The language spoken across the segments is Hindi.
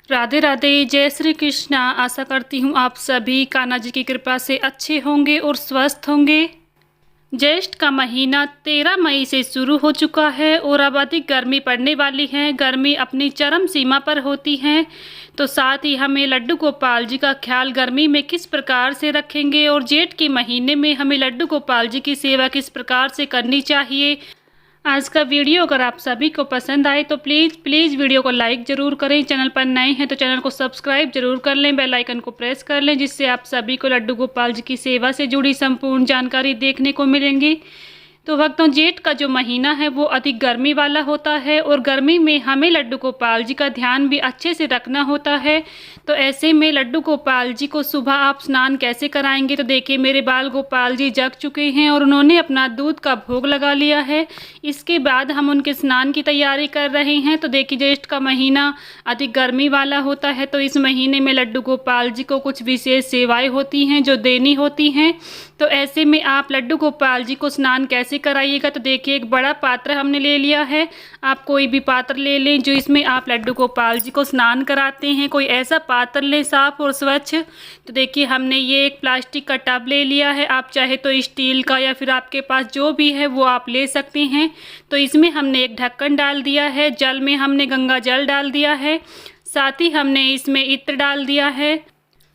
राधे राधे, जय श्री कृष्णा। आशा करती हूँ आप सभी कान्हा जी की कृपा से अच्छे होंगे और स्वस्थ होंगे। ज्येष्ठ का महीना 13 मई से शुरू हो चुका है और अब अधिक गर्मी पड़ने वाली है। गर्मी अपनी चरम सीमा पर होती है, तो साथ ही हमें लड्डू गोपाल जी का ख्याल गर्मी में किस प्रकार से रखेंगे और जेठ के महीने में हमें लड्डू गोपाल जी की सेवा किस प्रकार से करनी चाहिए। आज का वीडियो अगर आप सभी को पसंद आए तो प्लीज़ वीडियो को लाइक ज़रूर करें। चैनल पर नए हैं तो चैनल को सब्सक्राइब जरूर कर लें, बेल आइकन को प्रेस कर लें, जिससे आप सभी को लड्डू गोपाल जी की सेवा से जुड़ी संपूर्ण जानकारी देखने को मिलेंगी। तो भक्तों, जेठ का जो महीना है वो अधिक गर्मी वाला होता है और गर्मी में हमें लड्डू गोपाल जी का ध्यान भी अच्छे से रखना होता है। तो ऐसे में लड्डू गोपाल जी को सुबह आप स्नान कैसे कराएंगे, तो देखिए मेरे बाल गोपाल जी जग चुके हैं और उन्होंने अपना दूध का भोग लगा लिया है। इसके बाद हम उनके स्नान की तैयारी कर रहे हैं। तो देखिए ज्येष्ठ का महीना अधिक गर्मी वाला होता है, तो इस महीने में लड्डू गोपाल जी को कुछ विशेष सेवाएं होती हैं जो देनी होती हैं। तो ऐसे में आप लड्डू गोपाल जी को स्नान कैसे कराइएगा, तो देखिए एक बड़ा पात्र हमने ले लिया है। आप कोई भी पात्र ले लें जो इसमें आप लड्डू गोपाल जी को स्नान कराते हैं। कोई ऐसा पात्र लें साफ और स्वच्छ। तो देखिए हमने ये एक प्लास्टिक का टब ले लिया है। आप चाहे तो स्टील का या फिर आपके पास जो भी है वो आप ले सकते हैं। तो इसमें हमने एक ढक्कन डाल दिया है। जल में हमने गंगा जल डाल दिया है, साथ ही हमने इसमें इत्र डाल दिया है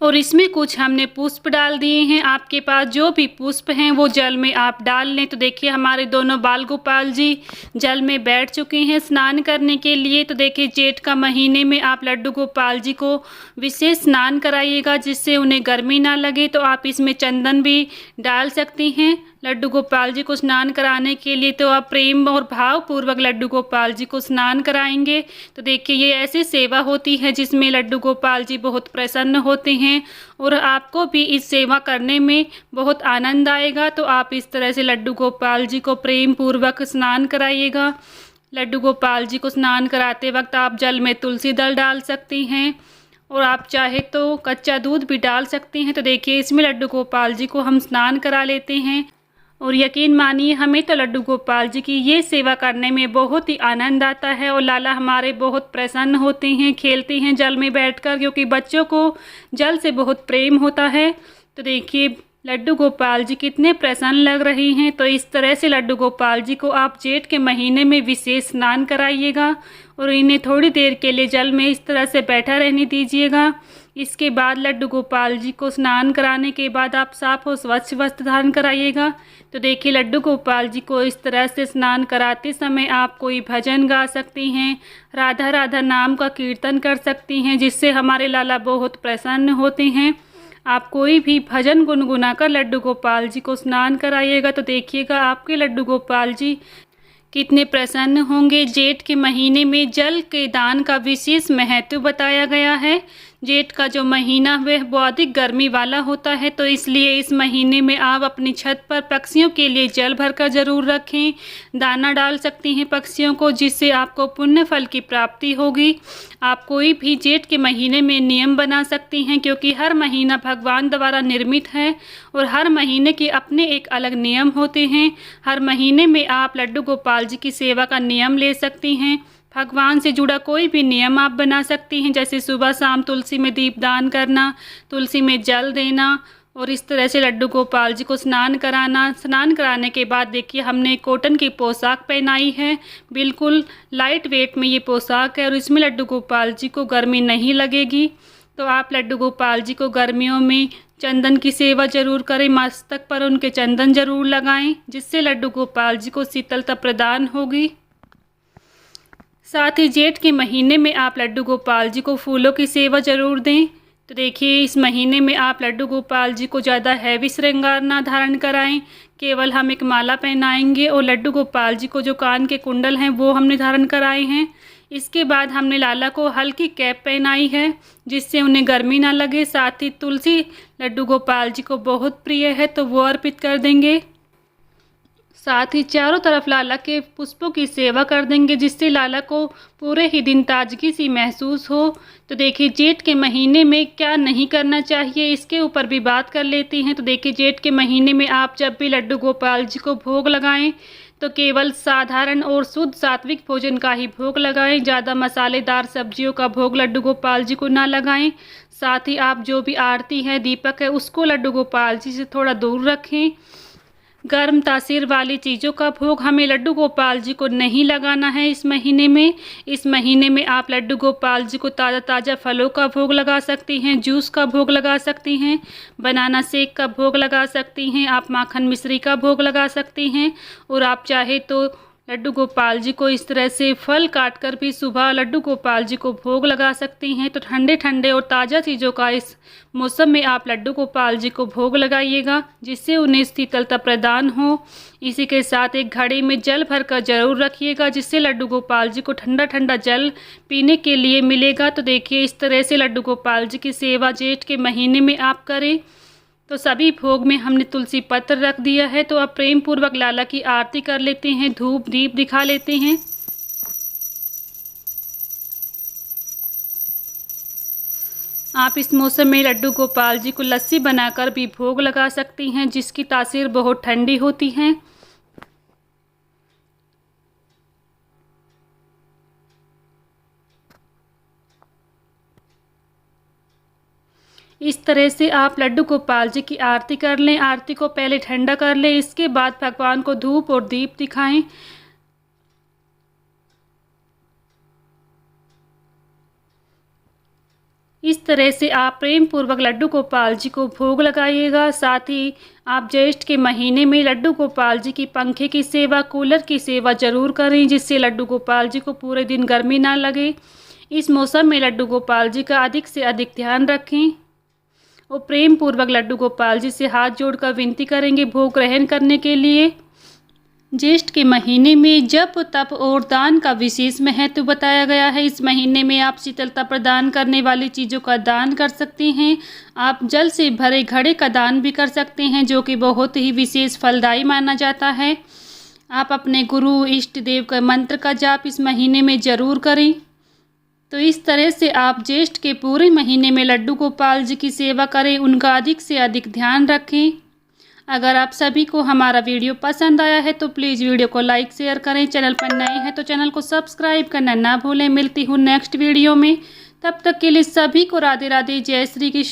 और इसमें कुछ हमने पुष्प डाल दिए हैं। आपके पास जो भी पुष्प हैं वो जल में आप डाल लें। तो देखिए हमारे दोनों बाल गोपाल जी जल में बैठ चुके हैं स्नान करने के लिए। तो देखिए जेठ का महीने में आप लड्डू गोपाल जी को विशेष स्नान कराइएगा, जिससे उन्हें गर्मी ना लगे। तो आप इसमें चंदन भी डाल सकती हैं लड्डू गोपाल जी को स्नान कराने के लिए। तो आप प्रेम और भाव पूर्वक लड्डू गोपाल जी को स्नान कराएंगे। तो देखिए ये ऐसी सेवा होती है जिसमें लड्डू गोपाल जी बहुत प्रसन्न होते हैं और आपको भी इस सेवा करने में बहुत आनंद आएगा। तो आप इस तरह से लड्डू गोपाल जी को प्रेम पूर्वक स्नान कराइएगा। लड्डू गोपाल जी को स्नान कराते वक्त आप जल में तुलसी दल डाल सकती हैं और आप चाहे तो कच्चा दूध भी डाल सकते हैं। तो देखिए इसमें लड्डू गोपाल जी को हम स्नान करा लेते हैं और यकीन मानिए हमें तो लड्डू गोपाल जी की ये सेवा करने में बहुत ही आनंद आता है और लाला हमारे बहुत प्रसन्न होते हैं, खेलते हैं जल में बैठकर, क्योंकि बच्चों को जल से बहुत प्रेम होता है। तो देखिए लड्डू गोपाल जी कितने प्रसन्न लग रहे हैं। तो इस तरह से लड्डू गोपाल जी को आप जेठ के महीने में विशेष स्नान कराइएगा और इन्हें थोड़ी देर के लिए जल में इस तरह से बैठा रहने दीजिएगा। इसके बाद लड्डू गोपाल जी को स्नान कराने के बाद आप साफ और स्वच्छ वस्त्र धारण कराइएगा। तो देखिए लड्डू गोपाल जी को इस तरह से स्नान कराते समय आप कोई भजन गा सकती हैं, राधा राधा नाम का कीर्तन कर सकती हैं, जिससे हमारे लाला बहुत प्रसन्न होते हैं। आप कोई भी भजन गुनगुना कर लड्डू गोपाल जी को स्नान कराइएगा। तो देखिएगा आपके लड्डू गोपाल जी कितने प्रसन्न होंगे। जेठ के महीने में जल के दान का विशेष महत्व बताया गया है। जेठ का जो महीना वह बहुत अधिक गर्मी वाला होता है, तो इसलिए इस महीने में आप अपनी छत पर पक्षियों के लिए जल भरकर ज़रूर रखें। दाना डाल सकती हैं पक्षियों को, जिससे आपको पुण्य फल की प्राप्ति होगी। आप कोई भी जेठ के महीने में नियम बना सकती हैं, क्योंकि हर महीना भगवान द्वारा निर्मित है और हर महीने के अपने एक अलग नियम होते हैं। हर महीने में आप लड्डू गोपाल जी की सेवा का नियम ले सकती हैं। भगवान से जुड़ा कोई भी नियम आप बना सकती हैं, जैसे सुबह शाम तुलसी में दीपदान करना, तुलसी में जल देना और इस तरह से लड्डू गोपाल जी को स्नान कराना। स्नान कराने के बाद देखिए हमने कॉटन की पोशाक पहनाई है, बिल्कुल लाइट वेट में ये पोशाक है और इसमें लड्डू गोपाल जी को गर्मी नहीं लगेगी। तो आप लड्डू गोपाल जी को गर्मियों में चंदन की सेवा जरूर करें, मस्तक पर उनके चंदन जरूर लगाएं, जिससे लड्डू गोपाल जी को शीतलता प्रदान होगी। साथ ही जेठ के महीने में आप लड्डू गोपाल जी को फूलों की सेवा जरूर दें। तो देखिए इस महीने में आप लड्डू गोपाल जी को ज़्यादा हैवी श्रृंगार ना धारण कराएं, केवल हम एक माला पहनाएंगे और लड्डू गोपाल जी को जो कान के कुंडल हैं वो हमने धारण कराए हैं। इसके बाद हमने लाला को हल्की कैप पहनाई है, जिससे उन्हें गर्मी ना लगे। साथ ही तुलसी लड्डू गोपाल जी को बहुत प्रिय है, तो वो अर्पित कर देंगे। साथ ही चारों तरफ लाला के पुष्पों की सेवा कर देंगे, जिससे लाला को पूरे ही दिन ताजगी सी महसूस हो। तो देखिए जेठ के महीने में क्या नहीं करना चाहिए, इसके ऊपर भी बात कर लेते हैं। तो देखिए जेठ के महीने में आप जब भी लड्डू गोपाल जी को भोग लगाएं तो केवल साधारण और शुद्ध सात्विक भोजन का ही भोग लगाएं। ज़्यादा मसालेदार सब्जियों का भोग लड्डू गोपाल जी को ना लगाएं। साथ ही आप जो भी आरती है, दीपक है, उसको लड्डू गोपाल जी से थोड़ा दूर रखें। गर्म तासीर वाली चीज़ों का भोग हमें लड्डू गोपाल जी को नहीं लगाना है इस महीने में। इस महीने में आप लड्डू गोपाल जी को ताज़ा ताज़ा फलों का भोग लगा सकती हैं, जूस का भोग लगा सकती हैं, बनाना शेक का भोग लगा सकती हैं, आप माखन मिश्री का भोग लगा सकती हैं। और आप चाहे तो लड्डू गोपाल जी को इस तरह से फल काट कर भी सुबह लड्डू गोपाल जी को भोग लगा सकती हैं। तो ठंडे ठंडे और ताज़ा चीज़ों का इस मौसम में आप लड्डू गोपाल जी को भोग लगाइएगा, जिससे उन्हें शीतलता प्रदान हो। इसी के साथ एक घड़े में जल भर कर जरूर रखिएगा, जिससे लड्डू गोपाल जी को ठंडा ठंडा जल पीने के लिए मिलेगा। तो देखिए, इस तरह से लड्डू गोपाल जी की सेवा जेठ के महीने में आप करें। तो सभी भोग में हमने तुलसी पत्र रख दिया है। तो अब प्रेम पूर्वक लाला की आरती कर लेते हैं, धूप दीप दिखा लेते हैं। आप इस मौसम में लड्डू गोपाल जी को लस्सी बनाकर भी भोग लगा सकती हैं, जिसकी तासीर बहुत ठंडी होती है। इस तरह से आप लड्डू गोपाल जी की आरती कर लें। आरती को पहले ठंडा कर लें, इसके बाद भगवान को धूप और दीप दिखाएं। इस तरह से आप प्रेम पूर्वक लड्डू गोपाल जी को भोग लगाइएगा। साथ ही आप ज्येष्ठ के महीने में लड्डू गोपाल जी की पंखे की सेवा, कूलर की सेवा जरूर करें, जिससे लड्डू गोपाल जी को पूरे दिन गर्मी ना लगे। इस मौसम में लड्डू गोपाल जी का अधिक से अधिक ध्यान रखें और प्रेम पूर्वक लड्डू गोपाल जी से हाथ जोड़कर विनती करेंगे भोग ग्रहण करने के लिए। ज्येष्ठ के महीने में जप, तप और दान का विशेष महत्व बताया गया है। इस महीने में आप शीतलता प्रदान करने वाली चीज़ों का दान कर सकते हैं। आप जल से भरे घड़े का दान भी कर सकते हैं, जो कि बहुत ही विशेष फलदायी माना जाता है। आप अपने गुरु इष्ट देव का मंत्र का जाप इस महीने में ज़रूर करें। तो इस तरह से आप ज्येष्ठ के पूरे महीने में लड्डू गोपाल जी की सेवा करें, उनका अधिक से अधिक ध्यान रखें। अगर आप सभी को हमारा वीडियो पसंद आया है तो प्लीज़ वीडियो को लाइक शेयर करें। चैनल पर नए हैं तो चैनल को सब्सक्राइब करना ना भूलें। मिलती हूँ नेक्स्ट वीडियो में, तब तक के लिए सभी को राधे राधे, जय श्री कृष्ण।